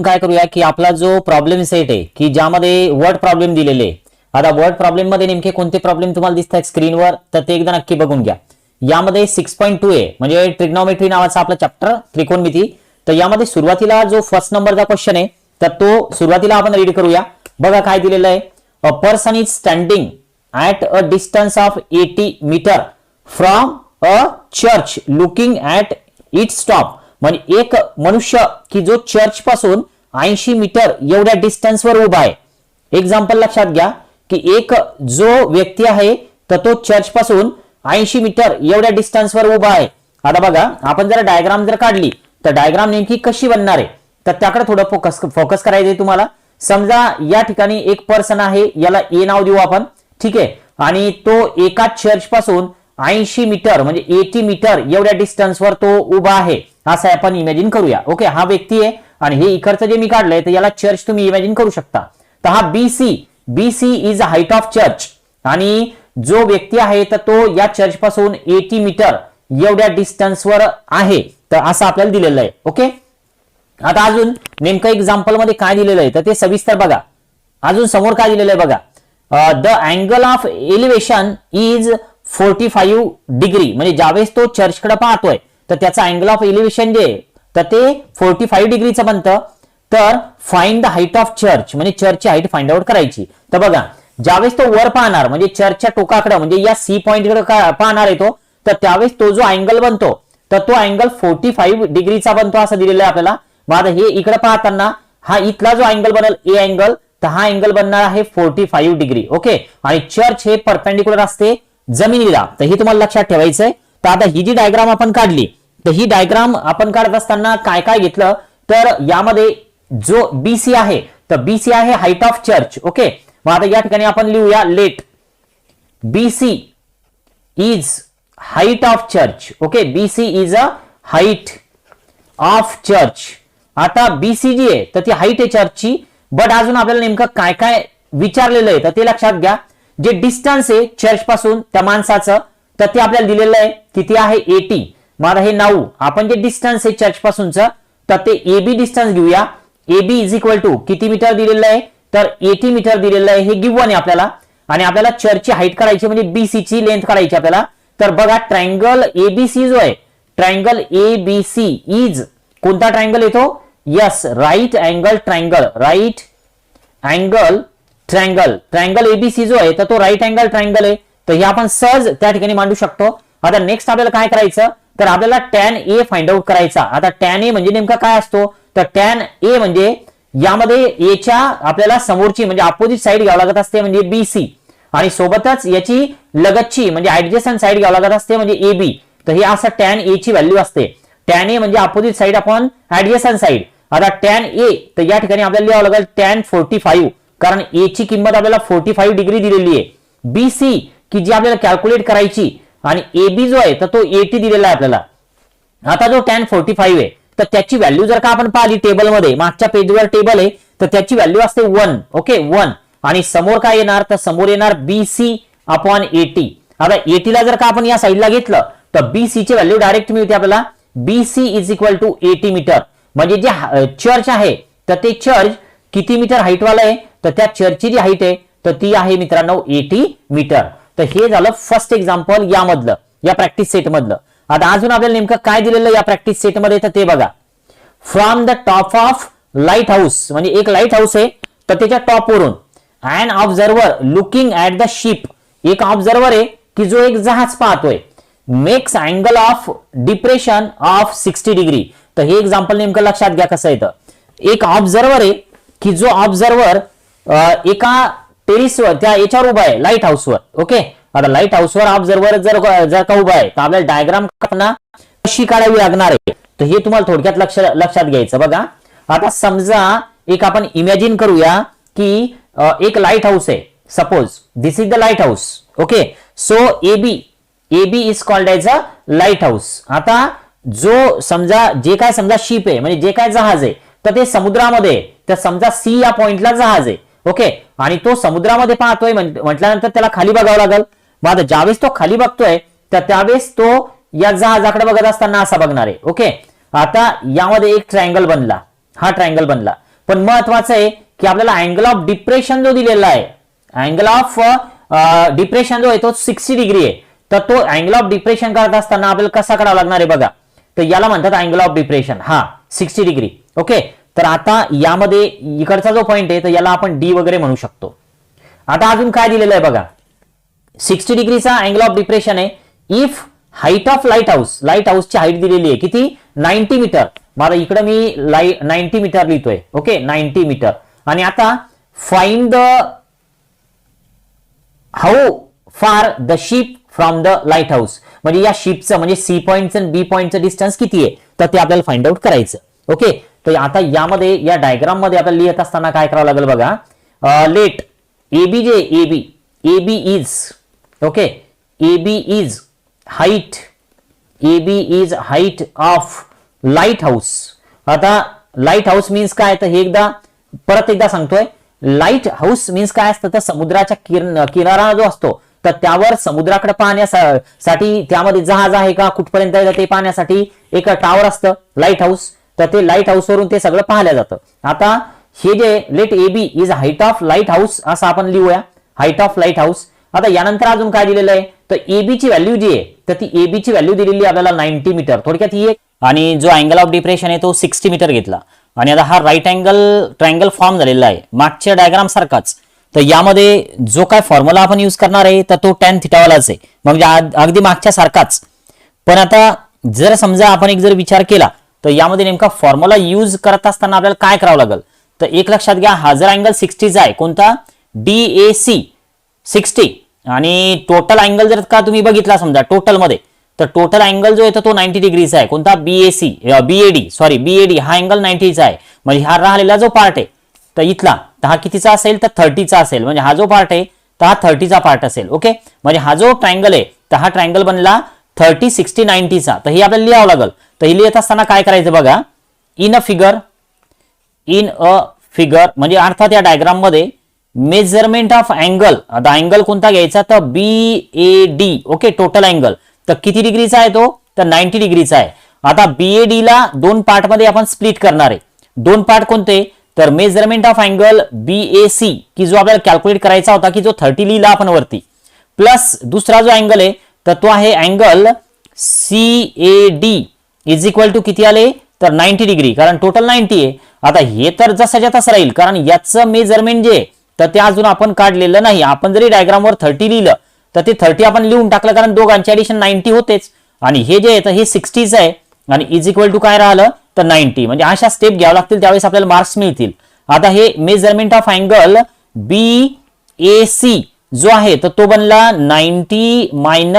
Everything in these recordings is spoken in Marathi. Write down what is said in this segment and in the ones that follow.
काय करूया की आपला जो प्रॉब्लेम सेट आहे की ज्यामध्ये वर्ड प्रॉब्लेम दिलेले. आता वर्ड प्रॉब्लेम मध्ये नेमके कोणते प्रॉब्लेम तुम्हाला दिसतात स्क्रीनवर तर ते एकदा नक्की बघून घ्या. यामध्ये 6.2 आहे म्हणजे ट्रिग्नोमेट्री नावाचा आपला चॅप्टर त्रिकोणमिती. तर यामध्ये सुरुवातीला जो फर्स्ट नंबरचा क्वेश्चन आहे तर तो सुरुवातीला आपण रीड करूया. बघा काय दिलेलं आहे. A person is standing at a distance of 80 metre from a church looking at its top. म्हणजे एक मनुष्य की जो चर्च पासून 80 मीटर एवढ्या डिस्टन्सवर उभा आहे. एक्झाम्पल लक्षात घ्या की एक जो व्यक्ती आहे तर तो चर्च पासून 80 मीटर एवढ्या डिस्टन्सवर उभा आहे. आता बघा आपण जर डायग्राम जर काढली तर डायग्राम नेमकी कशी बनणार आहे तर त्याकडे थोडं फोकस करायचंय तुम्हाला. समजा या ठिकाणी एक पर्सन आहे, याला ए नाव देऊ आपण, ठीक आहे. आणि तो एका चर्च पासून 80 मीटर म्हणजे 80 मीटर एवढ्या डिस्टन्सवर तो उभा आहे असं आपण इमॅजिन करूया. ओके, हा व्यक्ती आहे आणि हे इकडचं जे मी काढलंय तर याला चर्च तुम्ही इमॅजिन करू शकता. तर हा BC is a height of church आणि जो व्यक्ती आहे तर तो या चर्च पासून 80 मीटर एवढ्या डिस्टन्सवर आहे. तर असं आपल्याला दिलेलं आहे. ओके, आता अजून नेमकं एक्झाम्पल मध्ये काय दिलेलं आहे तर ते सविस्तर बघा. अजून समोर काय दिलेलं आहे बघा. The angle of elevation is 45 degree. म्हणजे ज्यावेळेस तो चर्चकडे पाहतोय तर त्याचा अँगल ऑफ एलिव्हेशन जे तर ते 45 डिग्रीचं बनतं. तर find the height of church म्हणजे चर्चची हाईट फाइंड आउट करायची. तर बघा ज्यावेळेस तो वर पाहणार म्हणजे चर्चच्या टोकाकडे म्हणजे या सी पॉइंटकडे पाहणार आहे तो, तर त्यावेळेस तो जो अँगल बनतो तर तो अँगल 45 डिग्रीचा बनतो असं दिलेलं आहे आपल्याला. मग आता हे इकडे पाहताना हा इथला जो अँगल बनेल ए अँगल तर हा अँगल बनणार आहे 45 डिग्री. ओके, आणि चर्च हे परपेंडिक्युलर असते जमिनीला. तर हे तुम्हाला लक्षात ठेवायचंय. तर आता ही जी डायग्राम आपण काढली तर ही डायग्राम आपण काढत असताना काय काय घेतलं तर यामध्ये जो बीसी आहे तर बीसी आहे हाईट ऑफ चर्च. ओके, मग आता या ठिकाणी आपण लिहूया let BC is height of church. Okay, BC is a height of church. आता बीसी जी आहे तर ती हाईट आहे चर्चची. बट अजून आपल्याला नेमकं काय काय विचारलेलं आहे तर ते लक्षात घ्या. जे डिस्टन्स आहे चर्च पासून त्या माणसाचं तर ते आपल्याला दिलेलं आहे किती आहे 80. मग हे 9 आपण जे डिस्टन्स आहे चर्च पासूनचं तर ते एबी डिस्टन्स घेऊया. एबी इज इक्वल टू किती मीटर दिलेलं आहे तर 80 मीटर दिलेलं आहे. हे गिव्हन आहे आपल्याला आणि आपल्याला चर्चची हाईट काढायची म्हणजे बीसी ची लेंथ काढायची आपल्याला. तर बघा ट्रायंगल एबीसी जो आहे ट्रायंगल एबीसी इज कोणता ट्रायंगल येतो yes right angle triangle. Right angle triangle triangle ABC जो आहे तर तो राईट अँगल ट्रायंगल आहे. तर हे आपण सहज त्या ठिकाणी मांडू शकतो. आता नेक्स्ट आपल्याला काय करायचं तर आपल्याला टॅन ए फाइंड आउट करायचा. आता टॅन ए म्हणजे नेमका काय असतो तर टॅन ए म्हणजे यामध्ये एच्या आपल्याला समोरची म्हणजे अपोजिट साइड घ्यावं लागत असते म्हणजे बीसी आणि सोबतच याची लगतची म्हणजे ऍडजस्टंट साइड घ्यावं लागत असते म्हणजे एबी. तर हे असं टॅन ए ची व्हॅल्यू असते. टॅन ए म्हणजे opposite side upon adjacent side. आता टॅन ए तर या ठिकाणी आपल्याला लिहावं लागेल टॅन 45 कारण ए ची किंमत आपल्याला 45 डिग्री दिलेली आहे. बीसी की जी आपल्याला कॅल्क्युलेट करायची आणि एबी जो आहे तर तो 80 दिलेला आहे आपल्याला. आता जो टॅन 45 आहे तर त्याची व्हॅल्यू जर का आपण पाहिली टेबलमध्ये मागच्या पेजवर टेबल आहे तर त्याची व्हॅल्यू असते 1. ओके 1 आणि समोर काय येणार तर समोर येणार बीसी अपॉन 80. आता 80 ला जर का आपण या साईडला घेतलं तर बीसी ची व्हॅल्यू डायरेक्ट मिळते आपल्याला BC is equal to 80 metre. म्हणजे जे चर्च आहे तर ते चर्च किती मीटर हाईट वाला आहे तर त्या चर्चची जी हाईट आहे तर ती आहे मित्रांनो 80 मीटर. तर हे झालं फर्स्ट एक्झाम्पल यामधलं या प्रॅक्टिस सेट मधलं. आता अजून आपल्याला नेमकं काय दिलेलं या प्रॅक्टिस सेट मध्ये तर ते बघा. From the top of light house म्हणजे एक लाईट हाऊस आहे तर त्याच्या टॉपवरून and observer looking at the ship एक ऑब्झर्वर आहे की जो एक जहाज पाहतोय makes angle of depression of 60 degree. तर हे एक्झाम्पल नेमकं लक्षात घ्या कसं येतं. एक ऑब्झर्वर आहे की जो ऑब्झर्वर एका टेरिसवर त्या याच्यावर उभा आहे लाईट हाऊसवर. ओके, आता लाईट हाऊसवर ऑब्झर्वर जर का उभा आहे तर आपल्याला डायग्राम कशी काढावी लागणार आहे तर हे तुम्हाला थोडक्यात लक्षात घ्यायचं. बघा आता समजा एक आपण इमॅजिन करूया की एक लाईट हाऊस आहे. Suppose this is the light house. Okay, so AB is called as a lighthouse. आता जो समजा जे काय समजा शिप आहे म्हणजे जे काय जहाज आहे तर ते समुद्रामध्ये तर समजा सी या पॉइंटला जहाज आहे. ओके, आणि तो समुद्रामध्ये पाहतोय म्हटल्यानंतर त्याला खाली बघावं लागेल. मग ज्यावेळेस तो खाली बघतोय तर त्यावेळेस तो या जहाजाकडे बघत असताना असा बघणार आहे. ओके, आता यामध्ये एक ट्रायंगल बनला. हा ट्रायंगल बनला पण महत्वाचं आहे की आपल्याला अँगल ऑफ डिप्रेशन जो दिलेला आहे, अँगल ऑफ डिप्रेशन जो आहे तो 60 डिग्री आहे. तर तो अँगल ऑफ डिप्रेशन करत असताना आपल्याला कसा करावा लागणार आहे बघा. तर याला म्हणतात अँगल ऑफ डिप्रेशन, हा 60 डिग्री. ओके, तर आता यामध्ये इकडचा जो पॉइंट आहे तर याला आपण डी वगैरे म्हणू शकतो. आता अजून काय दिलेलं आहे बघा, 60 डिग्रीचा अँगल ऑफ डिप्रेशन आहे इफ हाईट ऑफ लाईट हाऊसची हाईट दिलेली आहे किती, 90 मीटर. मला इकडे मी 90 मीटर लिहितोय. ओके, 90 मीटर. आणि आता find the how far the ship from the light house, म्हणजे या शिपचं म्हणजे सी पॉइंटचं आणि बी पॉइंटचं डिस्टन्स किती आहे तर ते आपल्याला फाइंड आउट करायचं. ओके, तर आता यामध्ये या डायग्राम मध्ये आपल्याला लिहित असताना काय करावं लागेल बघा. लेट एबी जे AB is, okay, AB is height of light house. आता लाईट हाऊस मीन्स काय, तर हे परत एकदा सांगतोय. लाईट हाऊस मीन्स काय असतं, तर समुद्राच्या किनारा जो असतो तर त्यावर समुद्राकडे पाहण्यासाठी त्यामध्ये जहाज आहे का कुठपर्यंत आहे ते पाहण्यासाठी एक टावर असतं लाईट हाऊस. तर ते लाईट हाऊस वरून ते सगळं पाहिलं जातं. आता हे जे let AB is height of light house असं आपण लिहूया, हाईट ऑफ लाईट हाऊस. आता यानंतर अजून काय दिलेलं आहे, तर एबी ची व्हॅल्यू जी आहे तर ती एबी ची व्हॅल्यू दिलेली आपल्याला 90 मीटर. थोडक्यात ही एक, आणि जो अँगल ऑफ डिप्रेशन आहे तो 60 मीटर घेतला. आणि आता हा राईट अँगल ट्रायंगल फॉर्म झालेला आहे मागच्या डायग्राम सारखाच. तर यामध्ये जो काय फॉर्म्युला आपण यूज करणार आहे तर तो tan थिटावालाच आहे, म्हणजे अगदी मागच्या सारखाच. पण आता जर समजा आपण एक जर विचार केला तर यामध्ये नेमका फॉर्म्युला यूज करत असताना आपल्याला काय करावं लागेल, तर एक लक्षात घ्या, हा जर अँगल 60 चा आहे कोणता, DAC 60, आणि टोटल अँगल जर का तुम्ही बघितला समजा टोटल मध्ये, तर टोटल अँगल जो आहे तो 90 डिग्रीचा आहे. कोणता, BAD हा अँगल 90 चा आहे. म्हणजे हा राहिलेला जो पार्ट आहे तर इथला, तर हा कितीचा असेल तर 30 चा असेल. म्हणजे हा जो पार्ट आहे तर हा 30 चा पार्ट असेल. ओके, म्हणजे हा जो ट्रायंगल आहे तर हा ट्रायंगल बनला 30 60 90 चा. तर हे आपल्याला लिहावं लागेल. तर हे लिहित असताना काय करायचं बघा, इन अ फिगर म्हणजे अर्थात या डायग्राम मध्ये मेजरमेंट ऑफ अँगल, आता अँगल कोणता घ्यायचा तर BAD. ओके, टोटल अँगल तर किती डिग्रीचा आहे तो, तर 90 डिग्रीचा आहे. आता BAD ला दोन पार्ट मध्ये आपण स्प्लिट करणार आहे. दोन पार्ट कोणते, तर मेजरमेंट ऑफ अँगल BAC की जो आपल्याला कॅल्क्युलेट करायचा होता की जो 30 लिहिला आपण वरती, प्लस दुसरा जो अँगल आहे तर तो आहे angle CAD is equal to किती आले तर 90 डिग्री, कारण टोटल 90 आहे. आता हे तर जसंच्या तसं राहील, कारण याचं मेजरमेंट जे तर ते अजून आपण काढलेलं नाही. आपण जरी डायग्रामवर 30 लिहिलं तर ते 30 आपण लिहून टाकलं, कारण दोघांची ऍडिशन 90 होतेच. आणि हे जे आहे तर हे 60च आहे आणि इज इक्वल टू काय राहिलं तर 90. म्हणजे अशा स्टेप घ्यावं लागतील, त्यावेळेस आपल्याला मार्क्स मिळतील. आता हे मेजरमेंट ऑफ अँगल BAC जो आहे तर तो बनला 90 -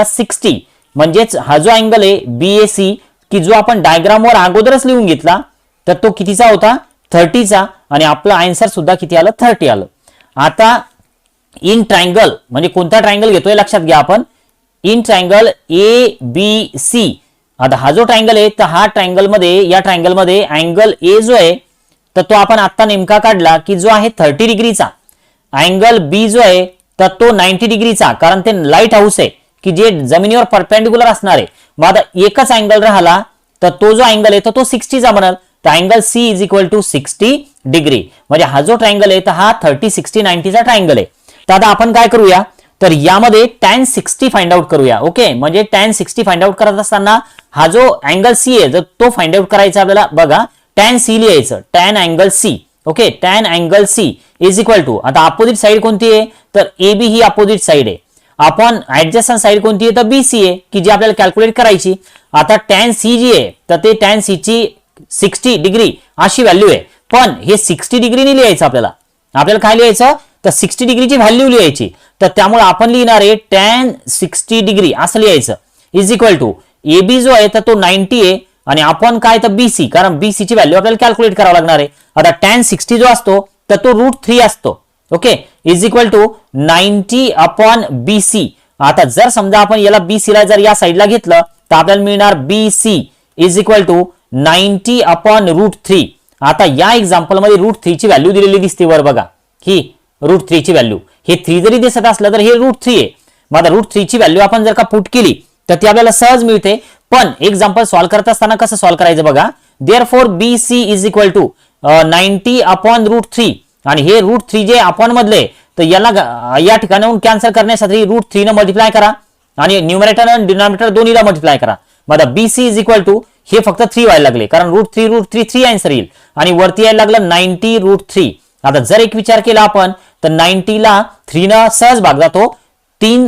60. म्हणजेच हा जो अँगल आहे BAC की जो आपण डायग्रामवर अगोदरच लिहून घेतला तर तो कितीचा होता 30 चा, आणि आपलं आन्सर सुद्धा किती आलं 30 आलं. आता इन ट्रायंगल म्हणजे कोणता ट्रायंगल घेतोय लक्षात घ्या आपण, इन ट्रायंगल ABC. आता हा जो ट्रायंगल आहे तर हा ट्रायंगल मध्ये, या ट्रायंगल मध्ये अँगल A जो आहे तर तो आपण आता नेमका काढला की जो आहे 30 डिग्रीचा. अँगल B जो आहे तर तो 90 डिग्रीचा, कारण ते लाईट हाऊस आहे की जे जमिनीवर परपेंडिक्युलर असणार आहे. मग आता एकच अँगल राहिला तर तो जो अँगल आहे तर तो 60 चा बनल. तर angle C is equal to 60 degree. म्हणजे हा जो ट्रायंगल आहे तर हा 30 60 90 चा ट्रायंगल आहे. तर आता आपण काय करूया, तर यामध्ये tan 60 फाइंड आउट करूया. ओके, म्हणजे tan 60 फाइंड आउट करत असताना हा जो अँगल C आहे तर तो फाइंड आउट करायचा आपल्याला. बघा, tan C लिहायचं, tan angle C. Okay, tan angle C is equal to, आता अपोजिट साइड कोणती आहे तर AB ही अपोजिट साइड आहे. आपण ऍडजस्टंट साइड कोणती आहे तर BC आहे की जी आपल्याला कॅल्क्युलेट करायची. आता tan C जी आहे तर ते tan C ची 60 डिग्री अशी व्हॅल्यू आहे. पण हे 60 डिग्रीने लिहायचं आपल्याला काय लिहायचं तर 60 डिग्रीची व्हॅल्यू लिहायची. तर त्यामुळे आपण लिहिणार आहे tan 60 डिग्री असं लिहायचं इज इक्वल टू AB जो आहे तर तो 90 आहे, आणि आपण काय तर BC, कारण BC ची व्हॅल्यू आपल्याला कॅल्क्युलेट करावं लागणार आहे. आता tan 60 जो असतो तर तो √3 असतो. Okay, is equal to 90 upon BC. आता जर समजा आपण याला BC ला जर या साईडला घेतलं तर आपल्याला मिळणार BC is equal to 90 upon √3. आता या एक्झाम्पल मध्ये √3 ची व्हॅल्यू दिलेली दिसते वर बघा, ही √3 ची व्हॅल्यू. हे 3 जरी दिसत असलं तर हे √3 आहे. मग आता √3 ची व्हॅल्यू आपण जर का पुट केली तर ती आपल्याला सहज मिळते. पण एक्झाम्पल सॉल्व्ह करत असताना कसं सॉल्व्ह करायचं बघा, therefore BC is equal to 90 upon root 3 आणि हे रूट 3 जे अपॉन मधले तर याला या ठिकाणाहून कॅन्सल करण्यासाठी रूट 3 ने मल्टिप्लाय करा आणि न्यूमरेटर आणि डिनॉमिनेटर दोन्हीला मल्टिप्लाय करा. मग आता BC इज इक्वल टू हे फक्त 3 व्हायला लागले कारण रूट 3 3 आन्सर येईल आणि वरती यायला लागलं 90 रूट 3. आता जर एक विचार केला आपण तर 90 ला 3 न सहज भाग जातो, 3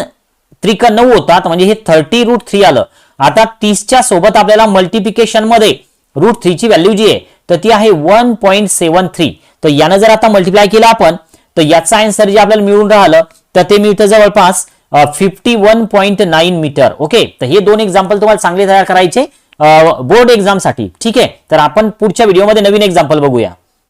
त्रिक 9 होतात म्हणजे हे 30 रूट 3 आलं. आता 30च्या सोबत आपल्याला मल्टिप्लिकेशन मध्ये रूट 3 ची व्हॅल्यू जी आहे तर ती आहे 1.73. तर यानं जर आता मल्टिप्लाय केलं आपण तर याचा आन्सर जे आपल्याला मिळून राहिलं तर ते मिळतं जवळपास 51.9 मीटर. ओके, तर हे दोन एक्झाम्पल तुम्हाला चांगले तयार करायचे बोर्ड एक्झाम साठी. ठीक आहे, तर आपण पुढच्या व्हिडिओमध्ये नवीन एक्झाम्पल बघूया.